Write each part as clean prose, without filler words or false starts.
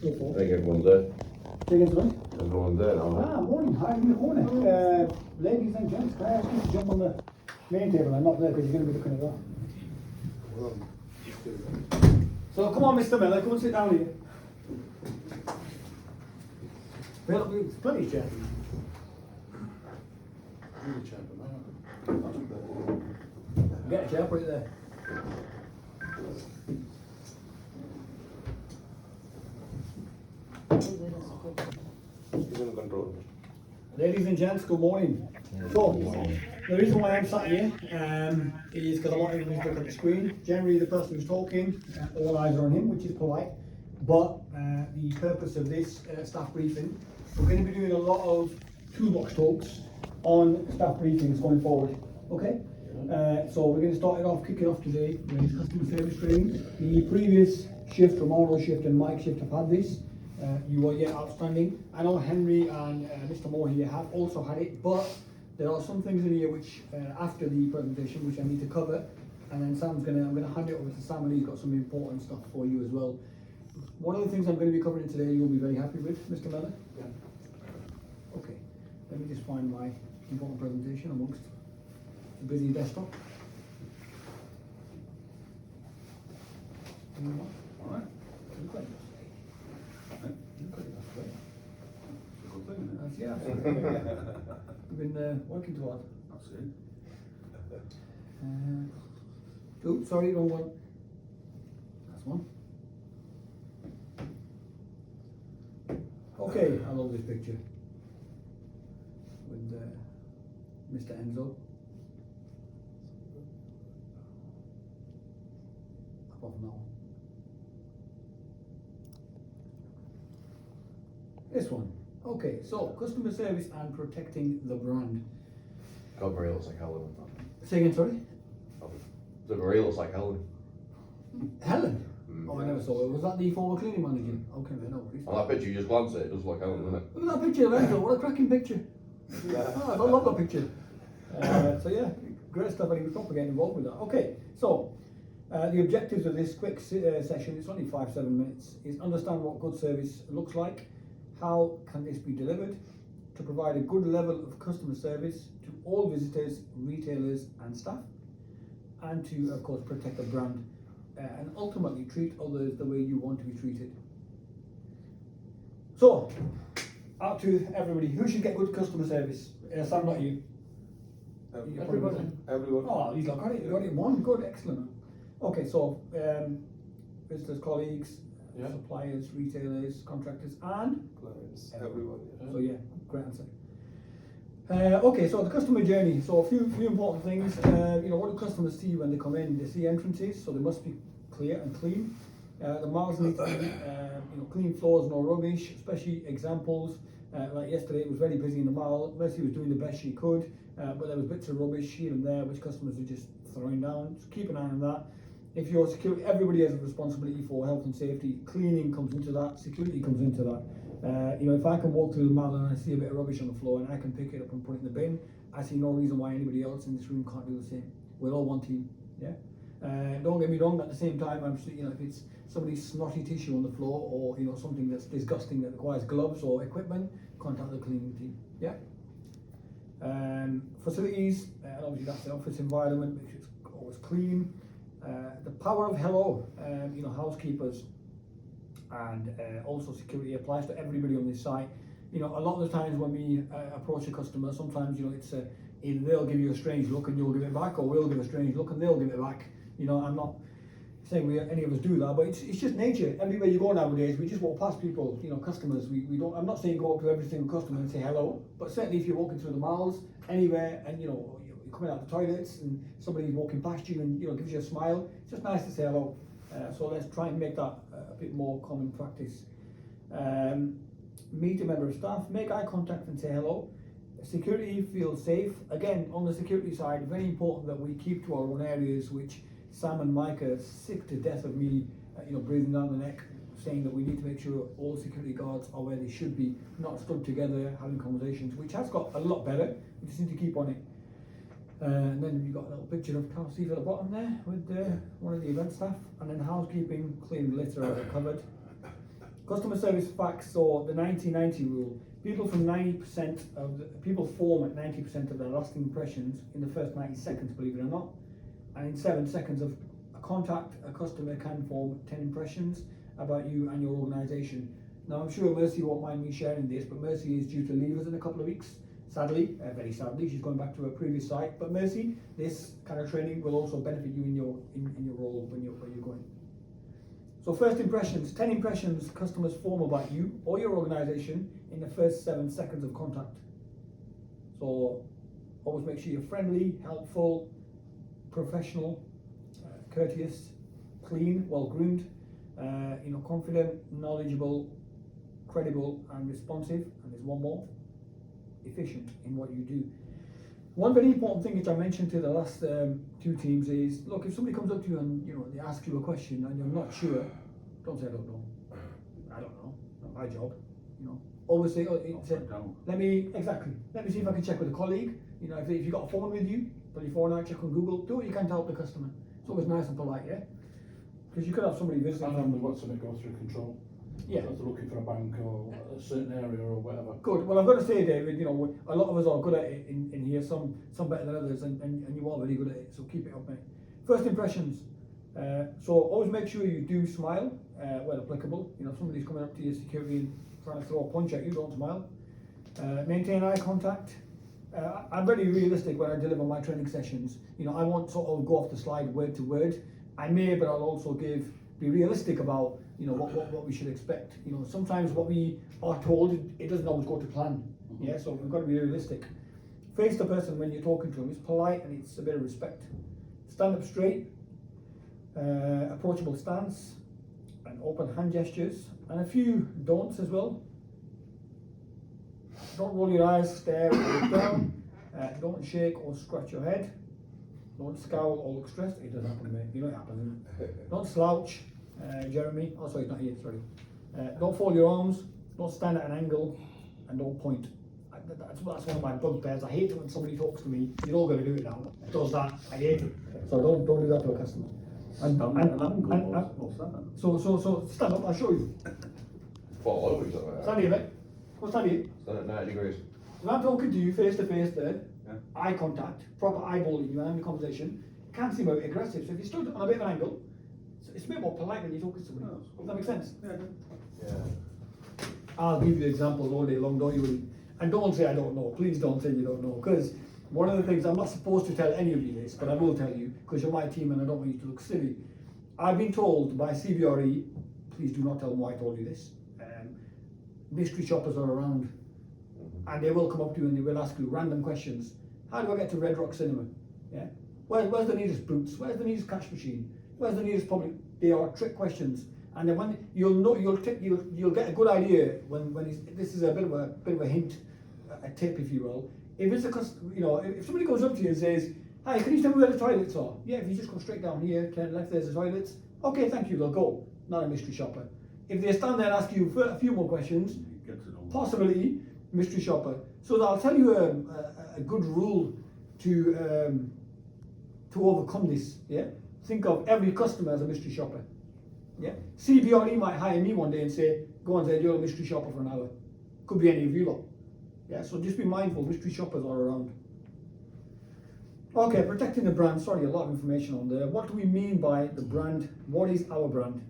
Go for I it. think everyone's there. Say again, sorry? Everyone's there now. Ah, morning. Hi, in the corner. Ladies and gents, can I ask you to jump on the main table? I'm not there because you're going to be looking at that. So come on, Mr. Miller, come and sit down here. Well, there's plenty of chairs. Get a chair, put it there. He's in control. Ladies and gents, good morning. So, the reason why I'm sat here is because I want everyone to look at the screen. Generally, the person who's talking, all eyes are on him, which is polite. But the purpose of this staff briefing, we're going to be doing a lot of toolbox talks on staff briefings going forward. Okay? So we're going to start it off, kick it off today with customer service training. The previous shift, Romano's shift and Mike's shift have had this. You were yet outstanding. I know Henry and Mr. Moore here have also had it, but there are some things in here which, after the presentation, which I need to cover, and then I'm gonna hand it over to Sam, and he's got some important stuff for you as well. One of the things I'm going to be covering today, you'll be very happy with, Mr. Miller. Yeah. Okay. Let me just find my important presentation amongst the busy desktop. All right. Yeah, absolutely. We've been working too hard. Absolutely. Oops, sorry, wrong one. That's one. Okay, I love this picture with Mr. Enzo. Above now. This one. Okay, so customer service and protecting the brand. Cover looks like Helen. Say again, sorry? The gorilla looks like Helen. Helen? Mm, Oh, I yeah. never saw it. Was that the former cleaning manager? Okay, no worries. On that picture you just glance at it does look like Helen, doesn't it? Look at that picture of Enzo. What a cracking picture. Oh, I love that picture. So yeah, great stuff, and he was proper getting involved with that. Okay, so the objectives of this quick session, it's only 5-7 minutes, is understand what good service looks like, how can this be delivered, to provide a good level of customer service to all visitors, retailers and staff, and to, of course, protect the brand and ultimately treat others the way you want to be treated. So, out to everybody, who should get good customer service? Sam, not you. Everybody. Everyone. Oh, he's got it. You got it in one. Good, excellent. Okay, so visitors, colleagues, Yeah. suppliers, retailers, contractors, and Clients. Everyone. so yeah, great answer. Okay, so the customer journey. So a few important things. You know, what do customers see when they come in? They see entrances, so they must be clear and clean. The malls need to be, you know, clean floors, no rubbish. Especially examples like yesterday, it was very busy in the mall. Leslie was doing the best she could, but there was bits of rubbish here and there which customers were just throwing down. So keep an eye on that. If you're security, everybody has a responsibility for health and safety. Cleaning comes into that. Security comes into that. You know, if I can walk through the mall and I see a bit of rubbish on the floor and I can pick it up and put it in the bin, I see no reason why anybody else in this room can't do the same. We're all one team, yeah. Don't get me wrong. At the same time, I'm you know, if it's somebody's snotty tissue on the floor or you know something that's disgusting that requires gloves or equipment, contact the cleaning team, yeah. Facilities, and obviously that's the office environment, which is always clean. The power of hello, you know, housekeepers, and also security applies to everybody on this site. You know, a lot of the times when we approach a customer, sometimes you know it's either they'll give you a strange look and you'll give it back, or we'll give a strange look and they'll give it back. You know, I'm not saying any of us do that, but it's just nature. Everywhere you go nowadays, we just walk past people, you know, customers. We don't. I'm not saying go up to every single customer and say hello, but certainly if you're walking through the malls, anywhere, and you know you're coming out the toilets and somebody's walking past you and you know gives you a smile, it's just nice to say hello. So let's try and make that a bit more common practice. Meet a member of staff, make eye contact and say hello. Security feels safe. Again, on the security side, very important that we keep to our own areas, which Sam and Mike are sick to death of me, you know, breathing down the neck, saying that we need to make sure all security guards are where they should be, not stood together having conversations, which has got a lot better. We just need to keep on it. And then you've got a little picture of Tarsief at the bottom there with one of the event staff, and then housekeeping, cleaning litter as I covered. Customer service facts, or the 90-90 rule. People form at 90% of their lasting impressions in the first 90 seconds, believe it or not. And in 7 seconds of a contact, a customer can form 10 impressions about you and your organisation. Now, I'm sure Mercy won't mind me sharing this, but Mercy is due to leave us in a couple of weeks. Sadly, very sadly, she's going back to her previous site. But Mercy, this kind of training will also benefit you in your role when you're going. So first impressions, 10 impressions customers form about you or your organisation in the first 7 seconds of contact. So always make sure you're friendly, helpful, professional, courteous, clean, well-groomed, confident, knowledgeable, credible and responsive. And there's one more, efficient in what you do. One very important thing which I mentioned to the last 2 teams is, look, if somebody comes up to you and they ask you a question and you're not sure, don't say I don't know. I don't know. Not my job. Always say, let me see if I can check with a colleague. If you've got a phone with you, pull your phone out, check on Google, do what you can to help the customer. It's always nice and polite, yeah? Because you could have somebody visiting. And we've got something go through control. Yeah. So if they're looking for a bank or a certain area or whatever. Good. Well, I've got to say, David, a lot of us are good at it in here, some better than others, and you are very good at it, so keep it up, mate. First impressions. So always make sure you do smile, where applicable. If somebody's coming up to your security and trying to throw a punch at you, don't smile. Maintain eye contact. I'm very realistic when I deliver my training sessions. I won't sort of go off the slide word to word. I may, but I'll also be realistic about what we should expect. Sometimes what we are told, it doesn't always go to plan. Yeah, so we've got to be realistic. Face the person when you're talking to them. It's polite and it's a bit of respect. Stand up straight, approachable stance, and open hand gestures, and a few don'ts as well. Don't roll your eyes, stare or look down. Don't shake or scratch your head. Don't scowl or look stressed. It does happen, mate. It happens. Don't slouch. Jeremy, oh sorry, he's not here, sorry. Don't fold your arms, don't stand at an angle, and don't point. That's one of my bugbears. I hate it when somebody talks to me. You're all going to do it now. Does that? I hate it. So don't do that to a customer. So stand up. I'll show you. Fall over, something like that. Stand here, mate. Go stand here. Stand at 90 degrees. When I'm talking to you face to face, there, eye contact, proper eyeballing you, and having a conversation. You can't seem a bit aggressive. So if you stood on a bit of an angle. It's a bit more polite when you're talking to somebody. Does that make sense? Yeah. I'll give you examples all day long, don't you, Willie? And don't say I don't know. Please don't say you don't know. Because one of the things, I'm not supposed to tell any of you this, but I will tell you, because you're my team and I don't want you to look silly. I've been told by CBRE, please do not tell them why I told you this. Mystery shoppers are around. And they will come up to you and they will ask you random questions. How do I get to Red Rock Cinema? Yeah. Where's the nearest Boots? Where's the nearest cash machine? Where's the nearest public? They are trick questions, and then when you'll get a good idea when this is a bit of a hint, a tip, if you will. If it's if somebody goes up to you and says, "Hi, can you tell me where the toilets are?" Yeah, if you just go straight down here, turn left, there's the toilets. Okay, thank you. They'll go. Not a mystery shopper. If they stand there and ask you a few more questions, possibly mystery shopper. So I'll tell you a good rule to overcome this. Yeah. Think of every customer as a mystery shopper. Yeah. CBRE might hire me one day and say, "Go on, Zed, you're a mystery shopper for an hour." Could be any of you lot. Yeah. So just be mindful. Mystery shoppers are around. Okay, protecting the brand. Sorry, a lot of information on there. What do we mean by the brand? What is our brand?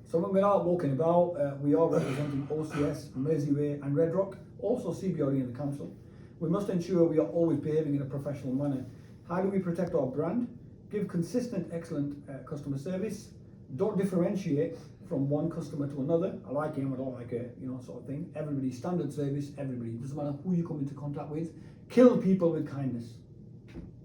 So when we're out walking about, we are representing OCS, Merseyrail, and Red Rock, also CBRE and the council. We must ensure we are always behaving in a professional manner. How do we protect our brand? Give consistent, excellent customer service. Don't differentiate from one customer to another. I like him, I don't like her, sort of thing. Everybody, standard service, everybody. Doesn't matter who you come into contact with. Kill people with kindness.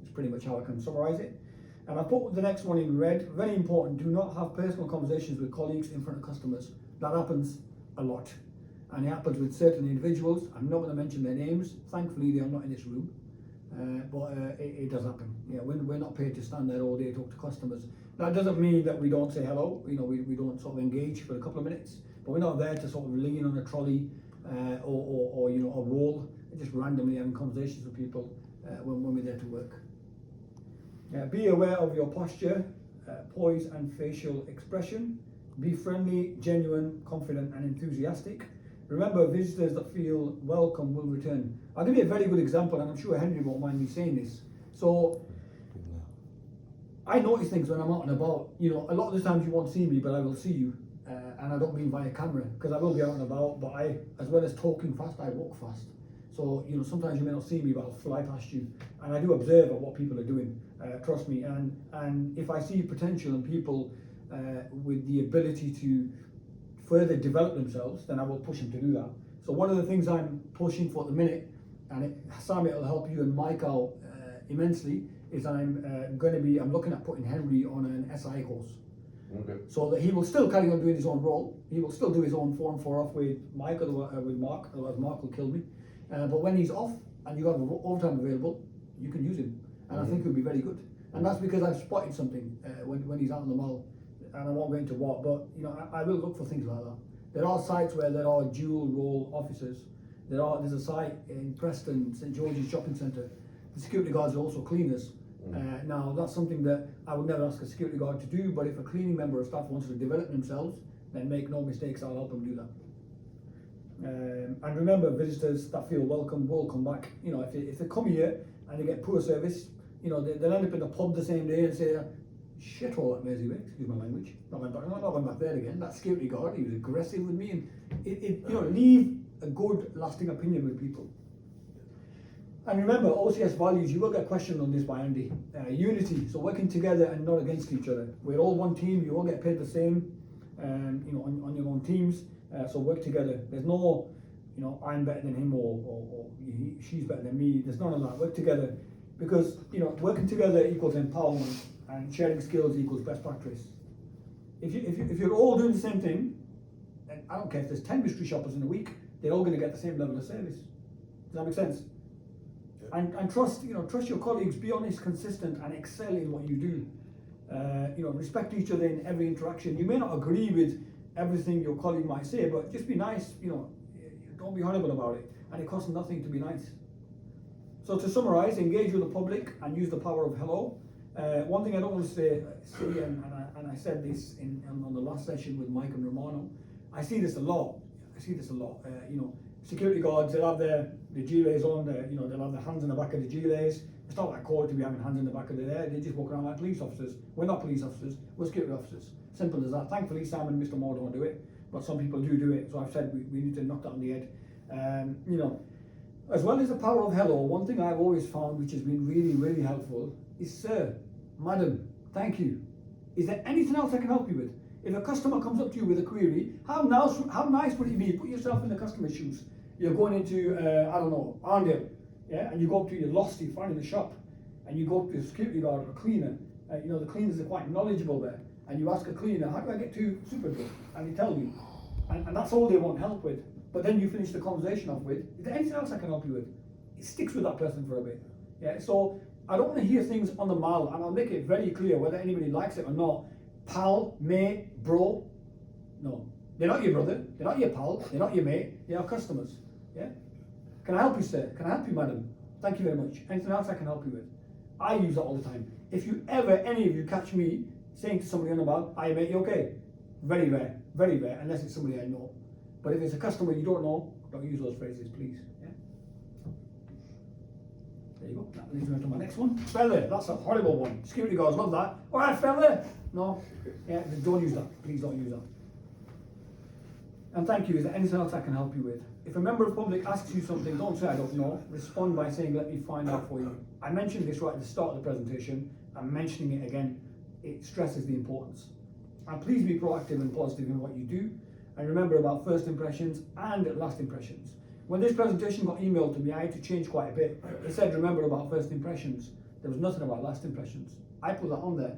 It's pretty much how I can summarize it. And I put the next one in red. Very important, do not have personal conversations with colleagues in front of customers. That happens a lot. And it happens with certain individuals. I'm not going to mention their names. Thankfully, they are not in this room. But it does happen. Yeah, we're not paid to stand there all day and talk to customers. That doesn't mean that we don't say hello. We don't sort of engage for a couple of minutes. But we're not there to sort of lean on a trolley or a wall, just randomly having conversations with people when we're there to work. Be aware of your posture, poise, and facial expression. Be friendly, genuine, confident, and enthusiastic. Remember, visitors that feel welcome will return. I'll give you a very good example, and I'm sure Henry won't mind me saying this. So, I notice things when I'm out and about. You know, a lot of the times you won't see me, but I will see you. And I don't mean via camera, because I will be out and about, but as well as talking fast, I walk fast. So, you know, sometimes you may not see me, but I'll fly past you. And I do observe what people are doing, trust me. And if I see potential in people with the ability to further develop themselves, then I will push them to do that. So one of the things I'm pushing for at the minute, and Sam, it'll help you and Mike out immensely, is I'm looking at putting Henry on an SI course. Okay. So that he will still carry on doing his own role. He will still do his own 4 and 4 off with Mike, with Mark, otherwise Mark will kill me. But when he's off and you have overtime available, you can use him. And I think he'll be very good. And that's because I've spotted something when he's out on the mall. And I won't go into what, but you know, I will look for things like that. There are sites where there are dual role officers. There's a site in Preston, St George's Shopping Centre. The security guards are also cleaners. Now that's something that I would never ask a security guard to do, but if a cleaning member of staff wants to develop themselves, then make no mistakes, I'll help them do that. And remember, visitors that feel welcome will come back. You know, if they come here and they get poor service, you know, they'll end up in the pub the same day and say, shit all that Mersey way, excuse my language. I'm not going back there again. That security guard, he was aggressive with me, and leave a good lasting opinion with people. And remember, OCS values, you will get questioned on this by Andy. Unity, so working together and not against each other. We're all one team, you all get paid the same, you know, on your own teams, so work together. There's no, you know, I'm better than him or she's better than me. There's none of that. Work together, because, you know, working together equals empowerment, and sharing skills equals best practice. If you're all doing the same thing, then I don't care if there's 10 mystery shoppers in a week, they're all going to get the same level of service. Does that make sense? And trust your colleagues, be honest, consistent, and excel in what you do. You know, respect each other in every interaction. You may not agree with everything your colleague might say, but just be nice. You know, don't be horrible about it, and it costs nothing to be nice. So to summarize, engage with the public and use the power of hello. One thing I don't want to say, and I said this on the last session with Mike and Romano, I see this a lot. You know, security guards, they'll have the gilets on, you know, they'll have their hands in the back of the gilets. It's not like code to be having hands in the back of the hair. They just walk around like police officers. We're not police officers, we're security officers. Simple as that. Thankfully, Sam and Mr. Moore don't do it, but some people do it. So I've said we need to knock that on the head. You know, as well as the power of hello, one thing I've always found which has been really, really helpful is sir, madam, thank you. Is there anything else I can help you with? If a customer comes up to you with a query, how nice would it be? Put yourself in the customer's shoes. You're going into, I don't know, Arndale, yeah, and you go up to, you're lost, you're finding the shop, and you go up to a security guard or a cleaner. You know, the cleaners are quite knowledgeable there, and you ask a cleaner, how do I get to Superdrug? And they tell you, and that's all they want help with. But then you finish the conversation off with, is there anything else I can help you with? It sticks with that person for a bit. Yeah, so I don't want to hear things on the mile, and I'll make it very clear whether anybody likes it or not. Pal, mate, bro, no. They're not your brother, they're not your pal, they're not your mate, they are customers. Yeah? Can I help you, sir? Can I help you, madam? Thank you very much. Anything else I can help you with? I use that all the time. If you ever, any of you catch me saying to somebody on the mile, "Hi mate, you okay?" Very rare, unless it's somebody I know. But if it's a customer you don't know, don't use those phrases, please. Yeah? There you go. That leads me on to my next one. Fella, that's a horrible one. Security guards love that. All right, fella. No. Yeah, don't use that. Please don't use that. And thank you. Is there anything else I can help you with? If a member of the public asks you something, don't say I don't know. Respond by saying, let me find out for you. I mentioned this right at the start of the presentation. I'm mentioning it again. It stresses the importance. And please be proactive and positive in what you do. And remember about first impressions and last impressions. When this presentation got emailed to me, I had to change quite a bit. It said, remember about first impressions. There was nothing about last impressions. I put that on there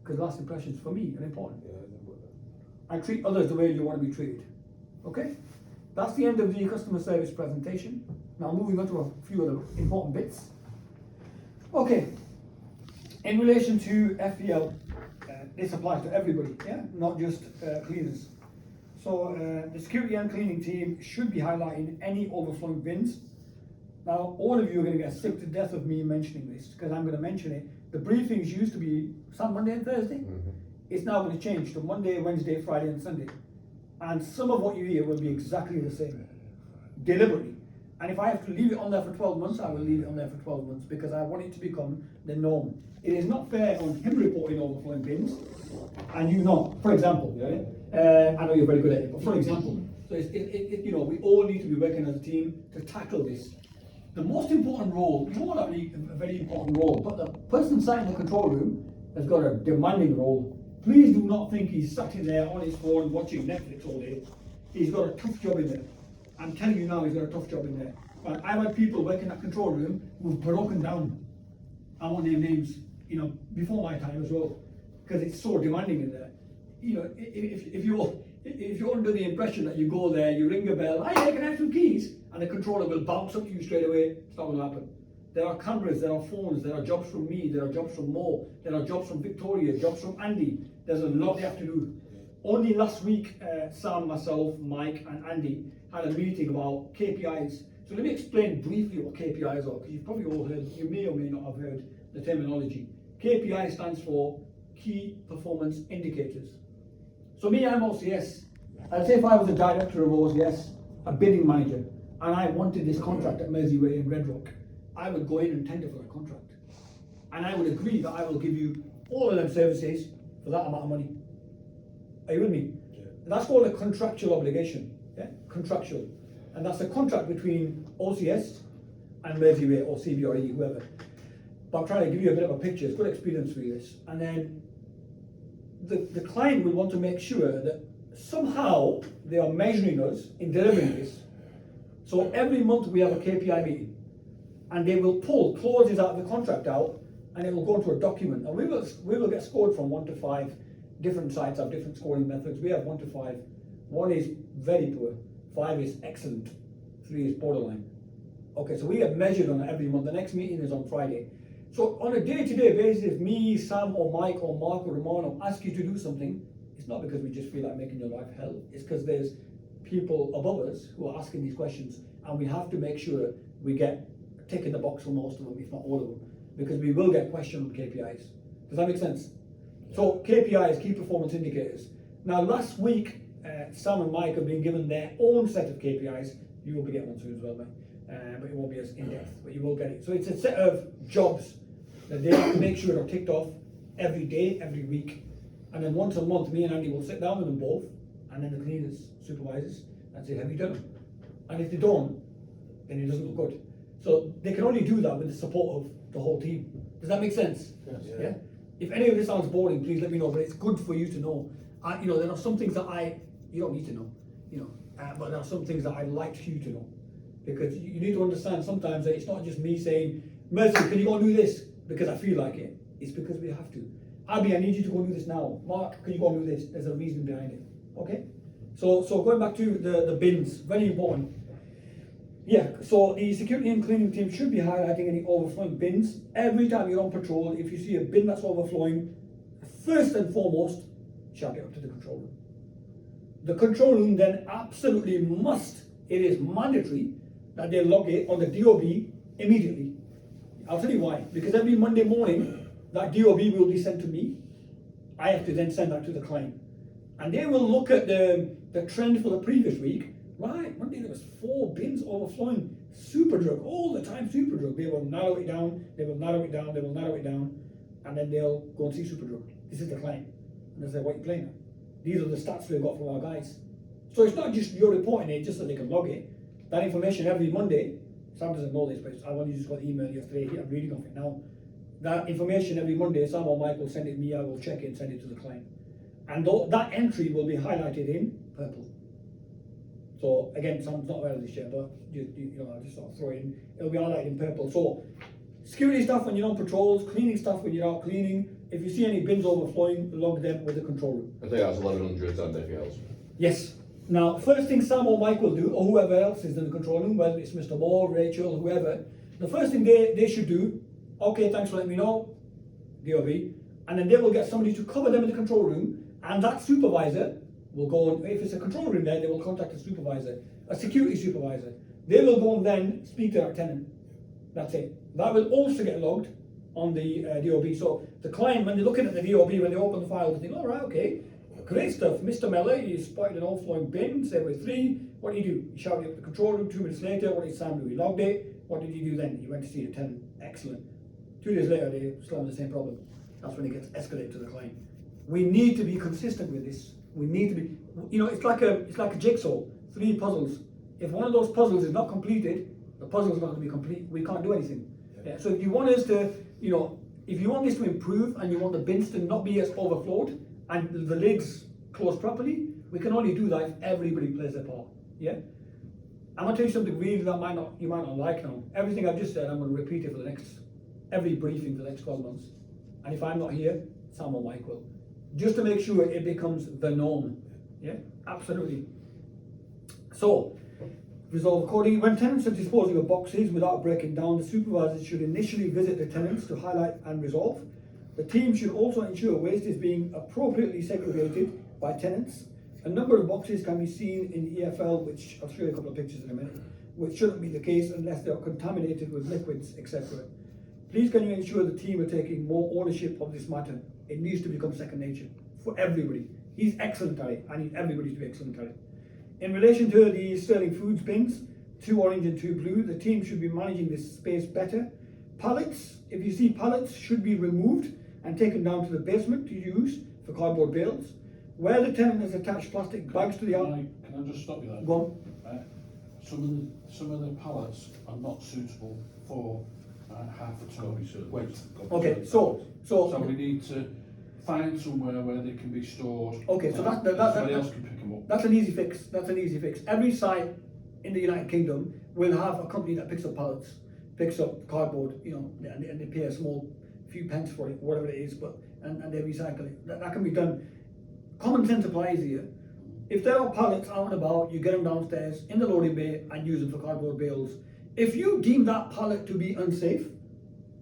because last impressions for me are important. And treat others the way you want to be treated. Okay? That's the end of the customer service presentation. Now moving on to a few other important bits. Okay, in relation to FPL, this applies to everybody, yeah, not just cleaners. So the security and cleaning team should be highlighting any overflowing bins. Now, all of you are going to get sick to death of me mentioning this because I'm going to mention it. The briefings used to be some Monday and Thursday. it's now going to change to Monday, Wednesday, Friday, and Sunday. And some of what you hear will be exactly the same, deliberately. And if I have to leave it on there for 12 months, I will leave it on there for 12 months because I want it to become the norm. It is not fair on him reporting overflowing bins and you not. For example, I know you're very good at it, but for example, so you know, we all need to be working as a team to tackle this. The most important role, you all have a very important role, but the person sat in the control room has got a demanding role. Please do not think he's sat in there on his phone watching Netflix all day. He's got a tough job in there. I'm telling you now, he's got a tough job in there. But I've had people working that control room who've broken down. I won't name names, you know, before my time as well, because it's so demanding in there. You know, if you're under the impression that you go there, you ring a bell, hey, can I have some keys? And the controller will bounce up to you straight away. It's not going to happen. There are cameras, there are phones, there are jobs from me, there are jobs from Mo, there are jobs from Victoria, jobs from Andy. There's a lot they have to do. Only last week, Sam, myself, Mike, and Andy had a meeting about KPIs. So let me explain briefly what KPIs are, because you've probably all heard, you may or may not have heard the terminology. KPI stands for Key Performance Indicators. So me, I'm OCS. I'd say if I was a director of OCS, a bidding manager, and I wanted this contract at Mersey in Red Rock, I would go in and tender for a contract. And I would agree that I will give you all of them services for that amount of money. Are you with me? Yeah. That's called a contractual obligation. Yeah? Contractual. And that's a contract between OCS and Mersey or CBRE, whoever. But I'm trying to give you a bit of a picture. It's good experience for you, this. And then the client will want to make sure that somehow they are measuring us in delivering this. So every month we have a KPI meeting. And they will pull clauses out of the contract out, and it will go into a document. And we will get scored from 1 to 5. Different sites have different scoring methods. We have 1 to 5. 1 is very poor, 5 is excellent, 3 is borderline. Okay, so we get measured on it every month. The next meeting is on Friday. So on a day-to-day basis, if me, Sam, or Mike, or Mark, or Romano ask you to do something, it's not because we just feel like making your life hell. It's because there's people above us who are asking these questions, and we have to make sure we get tick in the box for most of them, if not all of them, because we will get questioned on KPIs. Does that make sense? So KPIs, key performance indicators. Now last week, Sam and Mike have been given their own set of KPIs. You will be getting one soon as well, mate. But it won't be as in-depth, but you will get it. So it's a set of jobs that they have to make sure are ticked off every day, every week. And then once a month, me and Andy will sit down with them both, and then the cleaners, supervisors, and say, have you done them? And if they don't, then it doesn't look good. So they can only do that with the support of the whole team. Does that make sense? Yes. Yeah? If any of this sounds boring, please let me know, but it's good for you to know. You know, there are some things that you don't need to know, you know, but there are some things that I'd like you to know. Because you need to understand sometimes that it's not just me saying, Mercy, can you go and do this? Because I feel like it. It's because we have to. Abby, I need you to go and do this now. Mark, can you go and do this? There's a reason behind it. Okay? So going back to the bins, very important. Yeah, so the security and cleaning team should be highlighting any overflowing bins. Every time you're on patrol, if you see a bin that's overflowing, first and foremost, shout it up to the control room. The control room then absolutely must, it is mandatory, that they log it on the DOB immediately. I'll tell you why. Because every Monday morning, that DOB will be sent to me. I have to then send that to the client. And they will look at the trend for the previous week. Right, Monday there was 4 bins overflowing. Superdrug, all the time Superdrug. They will narrow it down, they will narrow it down, they will narrow it down, and then they'll go and see Superdrug. This is the client. And they say, what are you playing at? These are the stats we've got from our guys. So it's not just you're reporting it just so they can log it. That information every Monday, Sam doesn't know this, but I've only just got the email yesterday, I'm reading off it now. That information every Monday, Sam or Mike will send it to me, I will check it and send it to the client. And that entry will be highlighted in purple. So again, Sam's not aware of this yet, but you know, I'll just sort of throw it in. It'll be highlighted in purple. So security stuff when you're on patrols, cleaning stuff when you're out cleaning. If you see any bins overflowing, log them with the control room. I think that's 1100 and anything else. Yes. Now, first thing Sam or Mike will do, or whoever else is in the control room, whether it's Mr. Moore, Rachel, whoever, the first thing they should do, okay, thanks for letting me know, DOB, and then they will get somebody to cover them in the control room, and that supervisor will go on, if it's a control room there, they will contact a supervisor, a security supervisor. They will go and then speak to that tenant. That's it. That will also get logged on the DOB. So the client, when they're looking at the DOB, when they open the file, they think, all right, okay, great stuff. Mr. Miller, you spotted an overflowing bin, say with 3. What do? You shouted up the control room. 2 minutes later, what did Sam do? He logged it. What did you do then? You went to see the tenant. Excellent. 2 days later, they still have the same problem. That's when it gets escalated to the client. We need to be consistent with this. We need to be, you know, it's like a jigsaw. 3 puzzles. If one of those puzzles is not completed, the puzzle is not going to be complete. We can't do anything. Yeah. So if you want us to, you know, if you want this to improve and you want the bins to not be as overflowed and the lids closed properly, we can only do that if everybody plays their part. Yeah. I'm gonna tell you something really that you might not like now. Everything I've just said, I'm gonna repeat it for every briefing for the next 12 months. And if I'm not here, Sam or Mike will. Just to make sure it becomes the norm. Yeah, absolutely. So, resolve accordingly. When tenants are disposing of boxes without breaking down, the supervisors should initially visit the tenants to highlight and resolve. The team should also ensure waste is being appropriately segregated by tenants. A number of boxes can be seen in the EFL, which I'll show you a couple of pictures in a minute, which shouldn't be the case unless they are contaminated with liquids, etc. Please can you ensure the team are taking more ownership of this matter? It needs to become second nature for everybody. He's excellent at it. I need everybody to be excellent at it. In relation to the Sterling Foods bins, 2 orange and 2 blue, the team should be managing this space better. Pallets, if you see pallets, should be removed and taken down to the basement to use for cardboard bales. Where the tenant has attached plastic bags to the Can I just stop you there? Go on. Right. Some of the pallets are not suitable for half a ton weight. Okay, so we need to find somewhere where they can be stored. Okay, so somebody else can pick them up. That's an easy fix. That's an easy fix. Every site in the United Kingdom will have a company that picks up pallets, picks up cardboard, you know, and they pay a small few pence for it, whatever it is, but and they recycle it. That can be done. Common sense applies here. If there are pallets out and about, you get them downstairs in the loading bay and use them for cardboard bales. If you deem that pallet to be unsafe,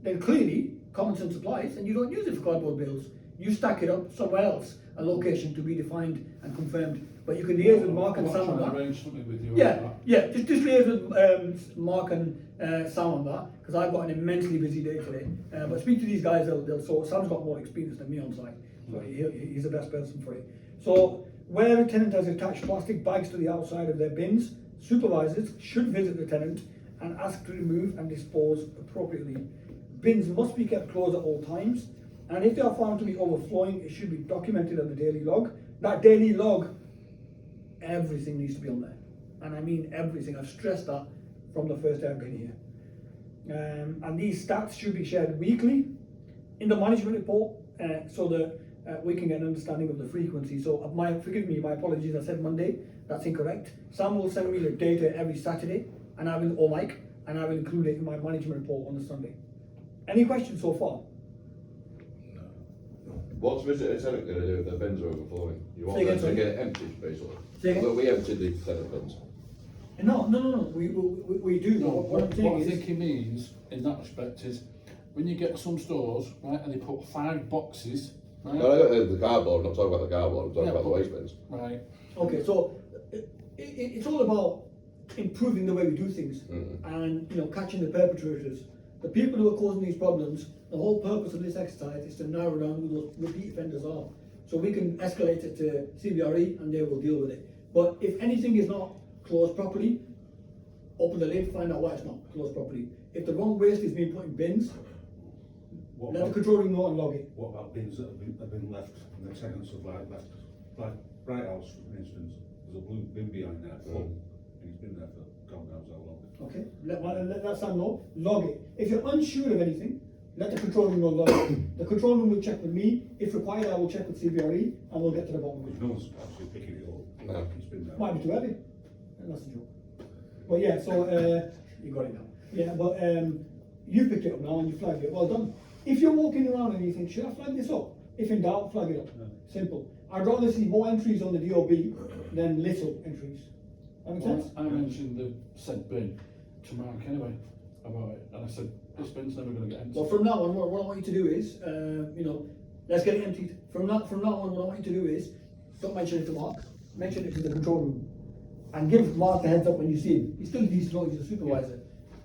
then clearly common sense applies and you don't use it for cardboard bales. You stack it up somewhere else, a location to be defined and confirmed. But you can liaise with Mark and Sam on that. Arrange something with you. Yeah, just liaise with Mark and Sam on that, because I've got an immensely busy day today. But speak to these guys, they'll sort. Sam's got more experience than me on site, so he's the best person for it. So where a tenant has attached plastic bags to the outside of their bins, supervisors should visit the tenant and ask to remove and dispose appropriately. Bins must be kept closed at all times, and if they are found to be overflowing, it should be documented on the daily log. That daily log, everything needs to be on there, and I mean everything. I've stressed that from the first day I've been here. And these stats should be shared weekly in the management report, so that we can get an understanding of the frequency. So forgive me, my apologies, I said Monday, that's incorrect. Sam will send me the data every Saturday, and I will, or Mike, and I will include it in my management report on the Sunday. Any questions so far? What's Mr. Tenant going to do if their bins are overflowing? You want Say them again, to sorry? get it emptied, basically? Say again? Well, we emptied the tenant bins. No, we do. No, What I'm what saying I is, think he means in that respect is when you get some stores, right, and they put 5 boxes, right? No, I got the cardboard, I'm not talking about the cardboard, I'm talking Yeah, about the but- waste bins. Right. okay, so it's all about improving the way we do things, and you know, catching the perpetrators. The people who are causing these problems, the whole purpose of this exercise is to narrow down who those repeat offenders are. So we can escalate it to CBRE and they will deal with it. But if anything is not closed properly, open the lid, find out why it's not closed properly. If the wrong waste is being put in bins, let the control room know and log it. What about bins that have been left and the tenants have left? Like Bright House, for instance, there's a blue bin behind there full, and he's been there for God knows how long. Okay, let that Sam know, log it. If you're unsure of anything, let the control room know, log it. The control room will check with me. If required, I will check with CBRE and we'll get to the bottom of it. No one's actually picking it up. No. It's been there. Might be too heavy. And that's a joke. But yeah, so you got it now. Yeah, but you picked it up now and you flagged it. Well done. If you're walking around and you think, should I flag this up? If in doubt, flag it up. Yeah. Simple. I'd rather see more entries on the DOB than little entries. That makes sense? I mentioned the said bin to Mark anyway about it, and I said this bin's never going to get emptied. Well, from now on, what I want you to do is, you know, let's get it emptied. From now on, what I want you to do is, don't mention it to Mark, mention it to the control room, and give Mark a heads up when you see him. He still needs to know he's a supervisor.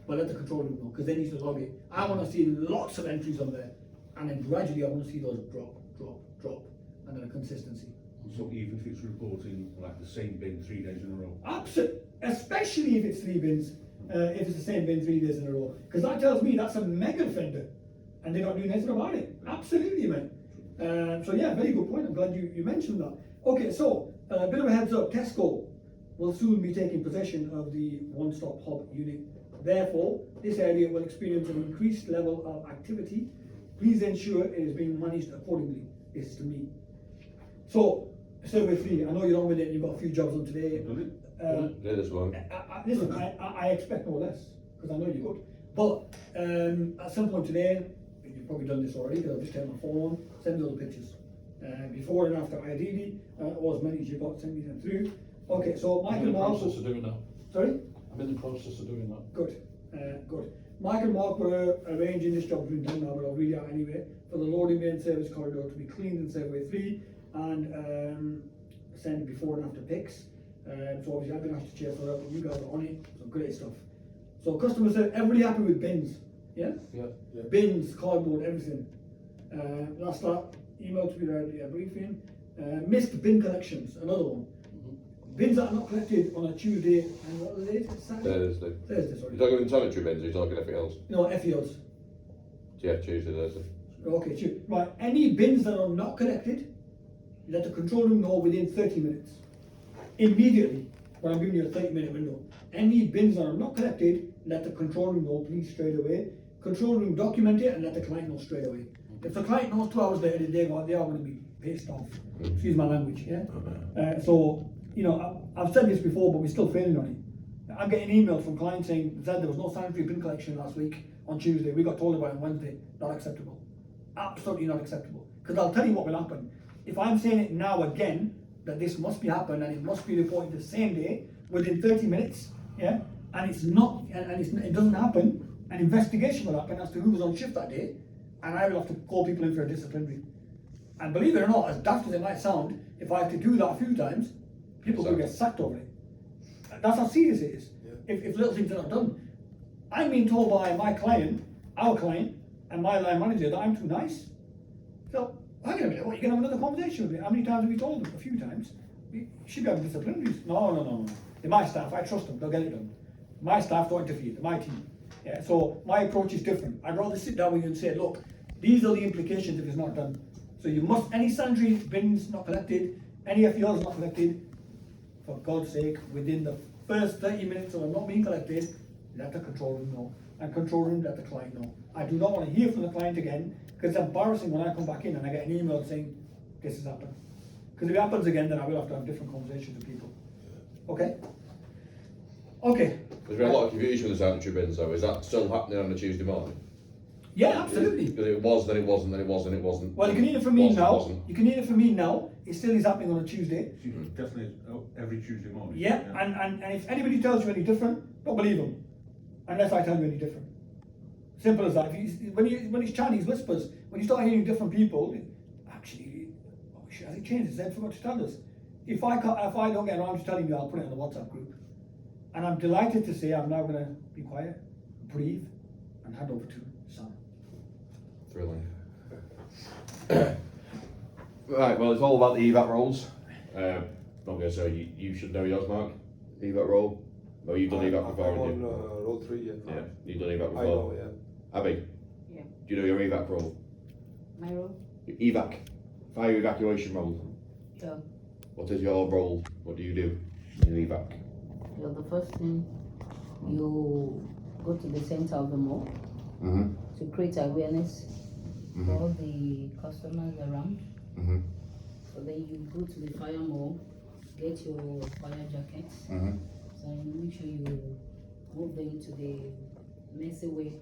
but let the control room know, because they need to log it. I want to see lots of entries on there, and then gradually I want to see those drop, and then a consistency. So even if it's reporting like the same bin 3 days in a row. Absolutely, especially if it's 3 bins, if it's the same bin 3 days in a row, because that tells me that's a mega offender, and they're not doing anything about it. Absolutely, mate. So yeah, very good point. I'm glad you mentioned that. Okay, so a bit of a heads up. Tesco will soon be taking possession of the one-stop hub unit. Therefore, this area will experience an increased level of activity. Please ensure it is being managed accordingly. This is to me. So, survey 3. I know you're on with it. You've got a few jobs on today. Yeah, this one. Listen, I expect no less, because I know you're good. But at some point today, you've probably done this already, because I've just taken my phone, send me all the pictures. Before and after, ideally, or as many as you've got, send me them through. Okay, so I'm Michael in the Mark. process of doing that. Sorry? I'm in the process of doing that. Good, good. Mike and Mark were arranging this job being done now, but I'll read it out anyway. For the loading bay and service corridor to be cleaned in Survey 3 and send before and after pics. So obviously I've been asked to chase that up, but you guys are on it, so great stuff. So customers said, everybody happy with bins? Yeah? Yeah. Bins, cardboard, everything. Last that, email to be read, briefing. Missed bin collections, another one. Bins that are not collected on a Tuesday, and what was it? Saturday? Thursday. Thursday, sorry. You're talking sanitary bins, or you're talking anything else? No, FEOs. Yeah, Tuesday, Thursday. Okay, sure. Right, any bins that are not collected, let the control room know within 30 minutes. Immediately, when I'm giving you a 30-minute window. Any bins that are not collected, let the control room know, please, straight away. Control room document it and let the client know straight away. If the client knows 2 hours later, they are going to be pissed off. Excuse my language, yeah? So, you know, I've said this before, but we're still failing on it. I'm getting emails from clients saying, Zed, there was no sanitary bin collection last week on Tuesday. We got told about it on Wednesday. Not acceptable. Absolutely not acceptable. Because I'll tell you what will happen. If I'm saying it now again, that this must be happened and it must be reported the same day, within 30 minutes, yeah, and it's not, it doesn't happen, an investigation will happen as to who was on shift that day, and I will have to call people in for a disciplinary. And believe it or not, as daft as it might sound, if I have to do that a few times, people will get sacked over it. That's how serious it is. Yeah. If little things are not done. I'm being told by my client, our client, and my line manager that I'm too nice. So, hang on a minute, what, you can have another conversation with me? How many times have we told them? A few times. You should be having disciplinaries. No. They're my staff, I trust them, they'll get it done. My staff don't interfere, they're my team. Yeah, so my approach is different. I'd rather sit down with you and say, look, these are the implications if it's not done. So you must, any sanitary bins not collected, any FEOs not collected, for God's sake, within the first 30 minutes of them not being collected, let the control room know. And control room, let the client know. I do not want to hear from the client again, because it's embarrassing when I come back in and I get an email saying, this has happened. Because if it happens again, then I will have to have different conversations with people. Okay? Okay. There's been a lot of confusion with the sanitary bins though. Is that still happening on a Tuesday morning? Yeah, absolutely. Because it was, then it wasn't, then it was, then it wasn't. Well, you can hear it from me Wasn't, now. wasn't. You can hear it from me now. It still is happening on a Tuesday. Definitely every Tuesday morning. Yeah, and if anybody tells you any different, don't believe them. Unless I tell you any different. Simple as that. When it's Chinese whispers, when you start hearing different people, actually, oh shit, has it changed? They forgot to tell us. If I don't get around to telling you, I'll put it in the WhatsApp group. And I'm delighted to say I'm now going to be quiet, breathe, and hand over to Sam. Thrilling. Right, well, it's all about the EVAT roles. Okay, so you should know yours, Mark. EVAT role. No, you've done EVAT before, I'm haven't on you? roll 3, yeah. Yeah, you've done EVAT before. I know, yeah. Abby, Yeah. do you know your EVAC role? My role? Your EVAC, fire evacuation role. Yeah. What is your role? What do you do in EVAC? Well, the first thing, you go to the center of the mall Mm-hmm. to create awareness for all the customers around. Mm-hmm. So then you go to the fire mall, get your fire jackets. Mm-hmm. So you make sure you move them to the messy way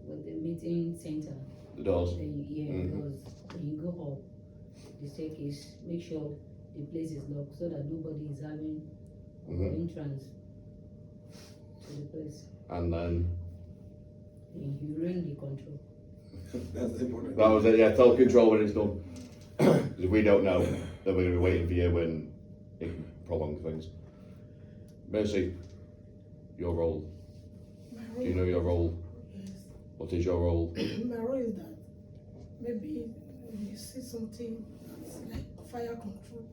with the meeting center. The doors. Then Mhm. because when you go up the staircase, make sure the place is locked so that nobody is having Mm-hmm. entrance to the place. And then Then you ring the control. That's the important. that was it. Yeah, tell control when it's done. Because if we don't know, then we're going to be waiting for you when it can prolong things. Mercy, your role. My Do you know your role? Yes. What is your role? My role is that maybe if you see something that's like fire control,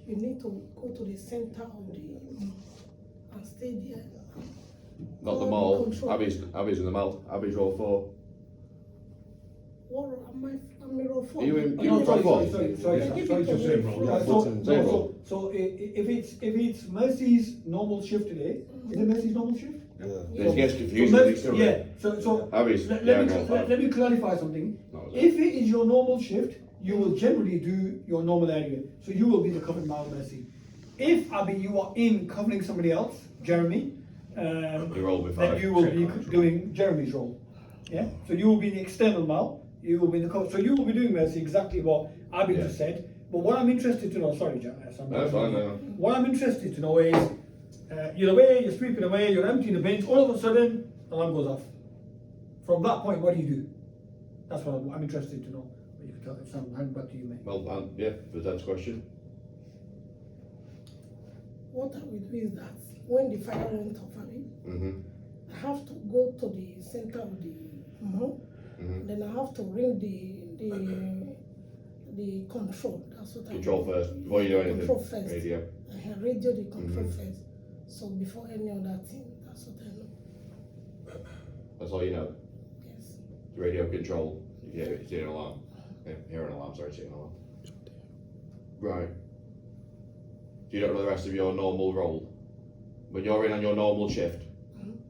you need to go to the center of the and stay there. Not the Oh, mall. control. Abby's in the mall. Abby's role 4. What am I? I'm in role 4. Are you in- Oh, you no, in sorry, role 4? sorry, Yeah, sorry, give sorry, it to sorry. me. Yeah, same role. So if it's Mercy's normal shift today, is it Mercy's normal shift? It gets So confusing. Mercy- these two, yeah, right? so Abby's let yeah, me role 5. let me clarify something. That was it. If it is your normal shift, you will generally do your normal area. So you will be the covered mile Mercy. If Abby, you are in covering somebody else, Jeremy, Your role will be then 5. you will be doing Jeremy's role. Yeah. So you will be the external mile. You will be the cover. So you will be doing Mercy exactly what Abby Yeah. just said. But what I'm interested to know, sorry, Sam. That's fine, no. What I'm interested to know is, you're away, you're sweeping away, you're emptying the bins. All of a sudden, alarm goes off. From that point, what do you do? That's what I'm interested to know. You can tell Sam, hand back to you, mate. Well, yeah, for Dad's question. What I will do is that when the fire went off, Mm-hmm. I have to go to the center of the mall. Mm-hmm. Then I have to ring the control. That's what Control I do. first, before you do anything. Control first. Radio. Radio the control Mhm. first. So before any other thing, that's what I know. That's all you know. Yes. Radio control. You hear an alarm. Yeah, hear an alarm, sorry, see an alarm. Right. Do you not know the rest of your normal role? When you're in on your normal shift,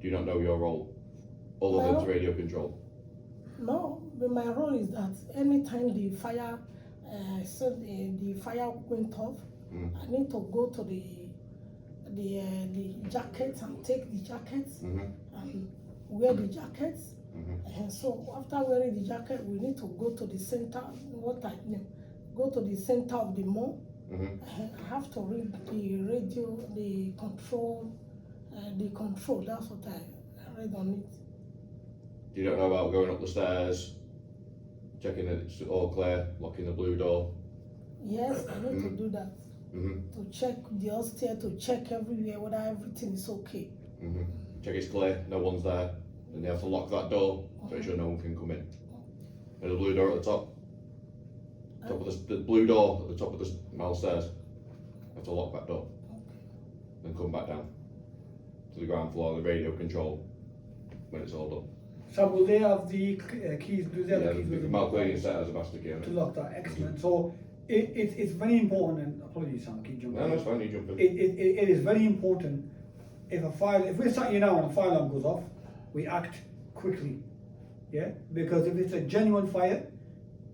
do you not know your role? Other No. than radio control. No, but my role is that anytime the fire, the fire went off, Mm. I need to go to the jacket and take the jackets Mm-hmm. and wear the jackets. Mm-hmm. And so after wearing the jacket, we need to go to the center. Go to the center of the mall. Mm-hmm. I have to read the radio, the control. That's what I read on it. Do you not know about going up the stairs, checking that it's all clear, locking the blue door? Yes, I need to do that. Mm-hmm. To check the upstairs, to check everywhere whether everything is okay. Mm-hmm. Check it's clear, no one's there. Then you have to lock that door to make sure no one can come in. And the blue door at the top. Top of the blue door at the top of the mile stairs. You have to lock that door. Then come back down to the ground floor, the radio control, when it's all done. Sam, will they have the keys? Do they have Yeah, the keys with the them? Mark Williams set as a master key on To it. lock that, excellent. So it's very important, and apologies, Sam, I keep jumping. No, that's fine, you jump in. It is very important if we're sat here now and a fire alarm goes off, we act quickly. Yeah? Because if it's a genuine fire,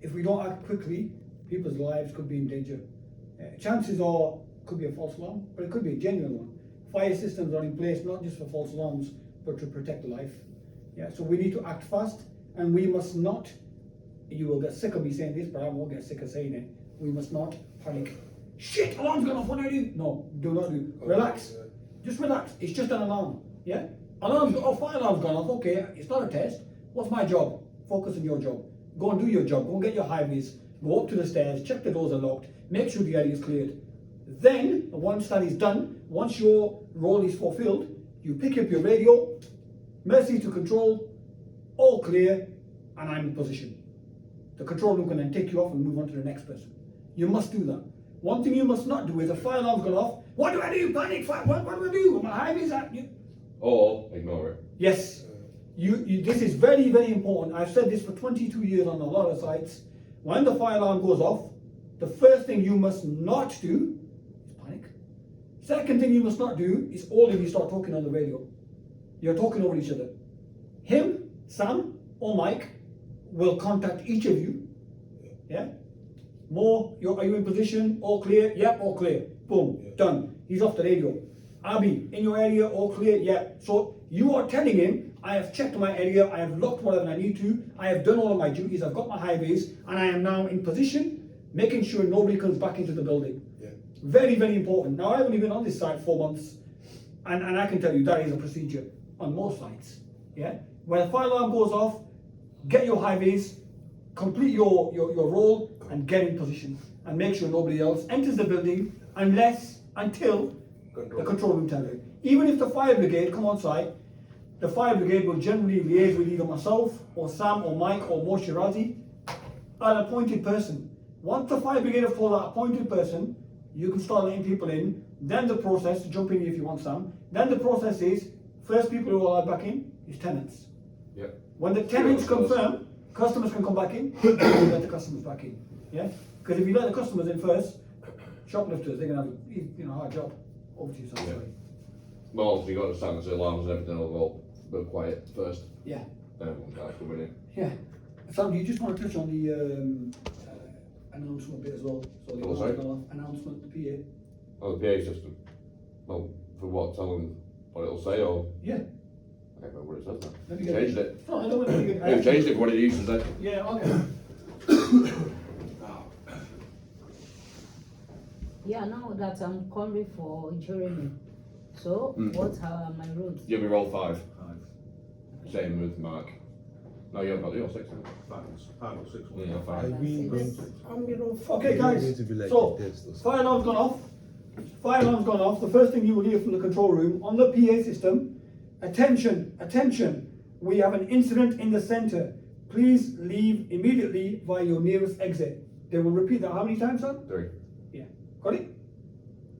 if we don't act quickly, people's lives could be in danger. Chances are, could be a false alarm, but it could be a genuine one. Fire systems are in place not just for false alarms, but to protect life. Yeah, so we need to act fast, and we must not, you will get sick of me saying this, but I won't get sick of saying it, we must not panic. Shit, alarm's gone off, what do I do? No, do not do. Relax. Just relax, it's just an alarm. Yeah? Fire alarm's gone off, okay, it's not a test. What's my job? Focus on your job. Go and do your job, go and get your high vis, go up to the stairs, check the doors are locked, make sure the area is cleared. Then, once that is done, once your role is fulfilled, you pick up your radio, Mercy to control, all clear, and I'm in position. The control room can then take you off and move on to the next person. You must do that. One thing you must not do is a fire alarm's gone off. What do I do? Panic! What do I do? My high vis at you. Or ignore it. Yes, this is very, very important. I've said this for 22 years on a lot of sites. When the fire alarm goes off, the first thing you must not do is panic. Second thing you must not do is all of you start talking on the radio. You're talking over each other. Him, Sam, or Mike will contact each of you. Yeah? Are you in position? All clear? Yep, all clear. Boom, done. He's off the radio. Abby, in your area, all clear? Yeah. So you are telling him, I have checked my area, I have locked whatever I need to, I have done all of my duties, I've got my high vis, and I am now in position, making sure nobody comes back into the building. Yeah. Very, very important. Now, I've only been on this site 4 months, and I can tell you that is a procedure on most sites. Yeah? When a fire alarm goes off, get your high vis, complete your role, and get in position, and make sure nobody else enters the building until the control room tells you. Even if the fire brigade come on site, the fire brigade will generally liaise with either myself or Sam or Mike or Mo Shirazi, an appointed person. Once the fire brigade have told that appointed person, you can start letting people in. Then the process, jump in if you want, Sam. Then the process is, first people who are allowed back in is tenants. Yep. When the tenants confirm, customers can come back in, you let the customers back in. Yeah? Because if you let the customers in first, shoplifters, they're going to have a hard job. Over to you, Sam. Yeah. Sorry. Well, obviously, you've got to stand the alarms and everything will all go quiet first. Yeah. Then everyone starts coming in. Yeah. Sam, do you just want to touch on the announcement bit as well? So the Oh, sorry? announcement, the PA. Oh, the PA system. Well, for what? Tell them what it'll say, or Yeah. I can't remember what it says now. Let me get Changed it. No, I don't want to get They've changed it from what it used to say. Yeah, okay. Yeah, now that I'm coming for Jeremy, so what are my roads? Give me roll 5. Same with Mark. No, you haven't got your 6. Five or six. Yeah, Are 5. we going to, I'm in four. Okay, guys. going to be like So, a test or something? fire alarm's gone off. Fire alarm's gone off. The first thing you will hear from the control room on the PA system, attention, attention, we have an incident in the centre. Please leave immediately via your nearest exit. They will repeat that how many times, son? 3. Yeah. Got it?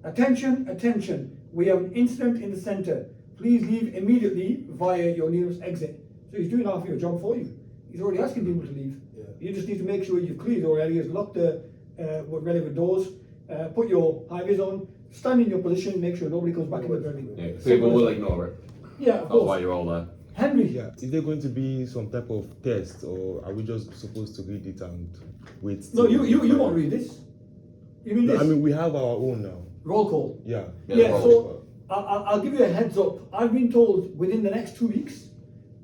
Attention, attention, we have an incident in the centre. Please leave immediately via your nearest exit. So he's doing half of your job for you. He's already asking people to leave. Yeah. You just need to make sure you've cleared your areas, lock the relevant doors, put your high-vis on, stand in your position, make sure nobody comes back in the building. Yeah, people will ignore it. Yeah, of That's why course. you're all there. Henry, Yeah, is there going to be some type of test, or are we just supposed to read it and wait? no, till- you won't read this. You mean No, this? I mean, we have our own now. Roll call. Yeah. Yeah, roll so I'll give you a heads up. I've been told within the next 2 weeks,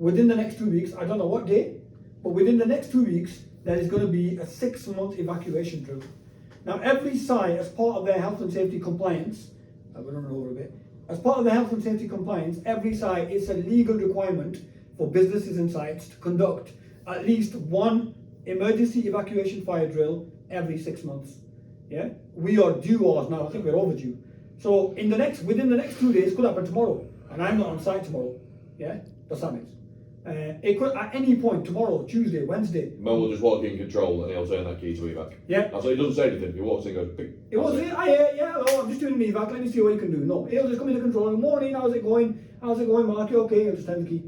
I don't know what day, but within the next 2 weeks, there is going to be a 6-month evacuation drill. Now, every site, as part of their health and safety compliance, I'm going to run over a bit, as part of their health and safety compliance, every site is a legal requirement for businesses and sites to conduct at least one emergency evacuation fire drill every 6 months. Yeah, we are due ours now. I think we're overdue. So within the next 2 days, could happen tomorrow, and I'm not on site tomorrow. Yeah, the summit. It could at any point tomorrow, Tuesday, Wednesday. Mo will just walk in control and he'll turn that key to evac. Yeah. That's why he doesn't say anything. He walks in and goes, "Pick." It was yeah, hello, I'm just doing an evac. Let me see what you can do. No, he'll just come in the control room. Morning, how's it going? How's it going, Mark? You okay? I'll just turn the key.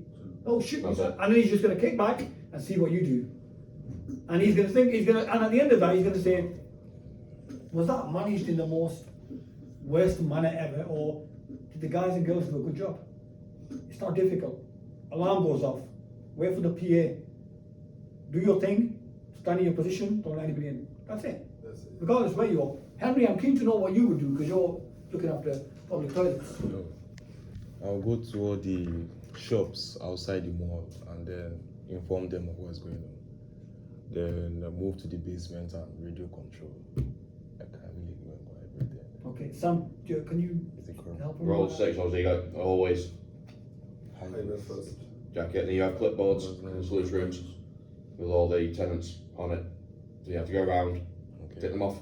Oh shit! That's it. And then he's just gonna kick back and see what you do. And he's gonna think and at the end of that, he's gonna say, was that managed in the most worst manner ever, or did the guys and girls do a good job? It's not difficult. Alarm goes off. Wait for the PA. Do your thing. Stand in your position. Don't let anybody in. That's it. That's it. Regardless where you are. Henry, I'm keen to know what you would do because you're looking after public toilets. No. I'll go to all the shops outside the mall and then inform them of what's going on. Then move to the basement and radio control. I can't really go and go everything. Okay, Sam, can you Is it correct? help him? Roll with that? 6, obviously, you got always High Over vis. first. jacket, and then you have clipboards in the sluice rooms with all the tenants on it. So you have to go around, Okay. take them off,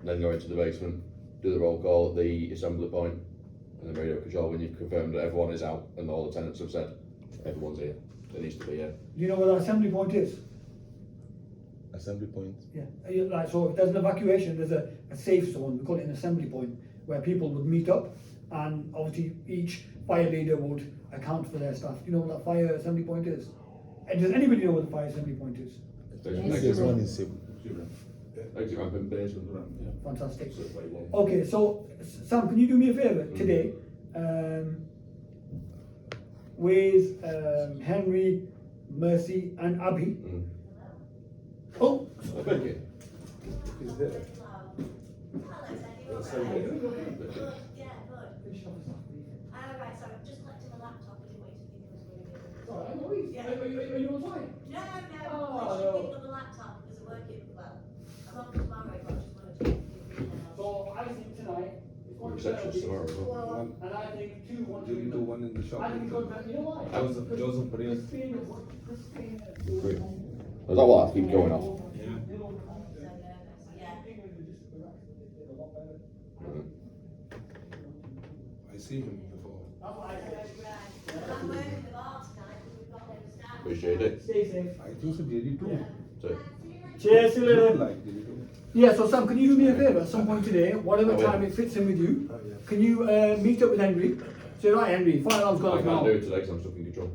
then go into the basement, do the roll call at the assembly point, and then radio control when you've confirmed that everyone is out and all the tenants have said everyone's here. It needs to be here. Do you know where that assembly point is? Assembly point. Yeah. Like, so if there's an evacuation, there's a safe zone, we call it an assembly point, where people would meet up, and obviously each fire leader would account for their staff. Do you know what that fire assembly point is? And does anybody know what the fire assembly point is? Yes. There's one in Cebu. Exit ramp in basement. Yeah. Fantastic. So it's like one. Okay, so Sam, can you do me a favour today? With Henry, Mercy, and Abby. Mm. Oh, Thank you. He's there. That's so good. Yeah, good. Right, sorry, I'm just collecting my laptop as you wait to think it was really good. are you on time? No, Oh, literally no. picking up the laptop because I'm working, well, I'm off tomorrow, but I just wanted to check the emails. So I think tonight is going to be Reception's tomorrow as well. One, and I think two want do you do one in the shop? I think it's going to, you know why? Joseph Perez. Great. Is that what I keep going off? So nervous, yeah. I see him before. Right, well, I'm working with all Who's JD? Stay safe. I think so, JD too. Yeah. So, Cheers, see you later. Like JD too. Yeah, so Sam, can you do me a favour at some point today, whatever I will. time it fits in with you, Oh, yeah. can you meet up with Henry? Say, right, Henry, fire alarm's I gone off can't do now. it today because I'm stuck in control.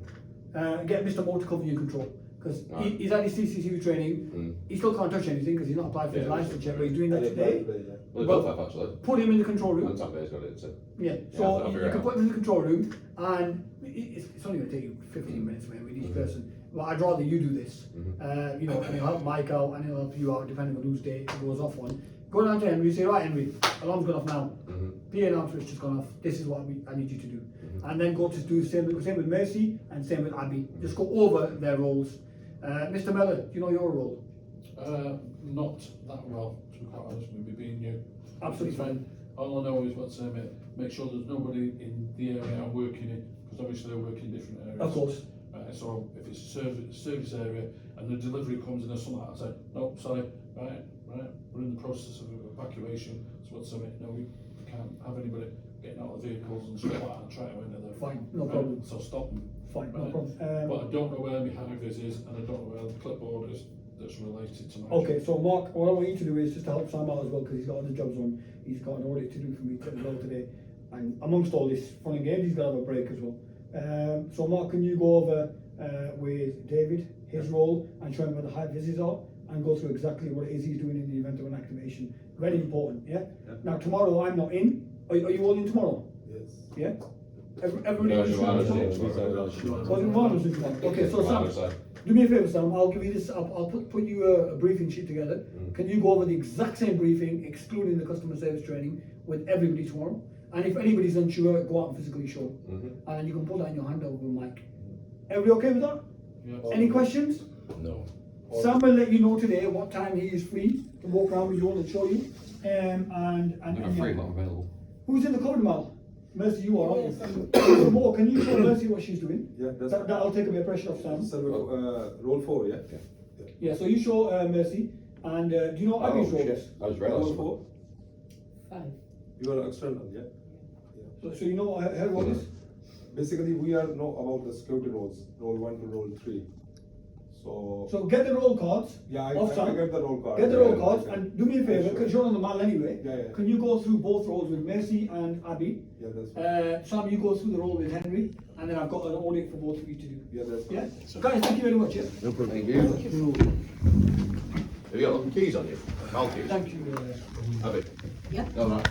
Get Mr. Moore to cover your control. Because Right. he's had his CCTV training, Mm. he still can't touch anything because he's not applied for his Yeah, license yet, but he's doing that today. Well, they Well- both have actually. Put him in the control room. And Tampay's got it, so. Yeah, I'll so figure you it can out. put him in the control room and it's only going to take you 15 minutes maybe with each person. But I'd rather you do this. You know, and it'll help Mike out and it'll help you out depending on whose day it goes off on. Go down to Henry, say, right Henry, alarm's gone off now. PA alarm switch has gone off. This is what I need you to do. And then go to do the same with Mercy and same with Abby. Just go over their roles. Mr. Mellor, do you know your role? Not that well, to be quite honest with you, being new. Absolutely fine. All I know is what's make sure there's nobody in the area I'm working in, because obviously I work in different areas. Of course. So if it's a service area and the delivery comes in or something, I say, no, sorry, right, we're in the process of evacuation, so what's no, we can't have anybody getting out of vehicles and stuff like that and trying to enter there. Fine, no Right, problem. So stop them. Fine, no Right. problem. But I don't know where my high-vis is and I don't know where the clipboard is that's related to my Okay, job. so Mark, what I want you to do is just to help Sam out as well because he's got other jobs on. He's got an audit to do for me as well today. And amongst all this fun and games, he's got to have a break as well. So Mark, can you go over with David, his role, and show him where the high vises are and go through exactly what it is he's doing in the event of an activation. Very important, yeah? Now tomorrow I'm not in. Are you all in tomorrow? Yes. Yeah? Everybody No, else is Joanna's tomorrow? in. Oh, Joanna's in tomorrow. Okay, so Joanna's Sam, there. do me a favour, Sam. I'll give you this. I'll put you a briefing sheet together. Can you go over the exact same briefing, excluding the customer service training, with everybody tomorrow? And if anybody's unsure, go out and physically show. And then you can put that in your hand over Mike. Everybody okay with that? Yeah. Any questions? No. Sam will let you know today what time he is free to walk around with you all and show you. I'm free, but I'm available. Who's in the covered mall? Mercy, you are, aren't Yes, you? So Mo, can you show Mercy what she's doing? Yeah, that's That'll take a bit of pressure off Sam. roll 4, yeah? Yeah, so you show Mercy, and do you know what Abby's role is? I was Roll realised. 4? 5. You are external, yeah? So you know what her role is? Basically, we are know about the security roles, roll 1 to roll 3. So get the roll cards. Yeah, I off Sam. get the roll card. Get the roll Yeah, cards yeah. and do me a favour, Sure. because you're on the mall anyway. Yeah, yeah. Can you go through both roles with Mercy and Abby? Yeah, that's fine. Sam, you go through the role with Henry, and then I've got an audit for both of you to do. Yeah, that's fine. Yeah? So guys, thank you very much. Yeah? No problem. Thank you. Have you got the keys on you? Mal keys? Thank you. Have it? Yeah. No, no.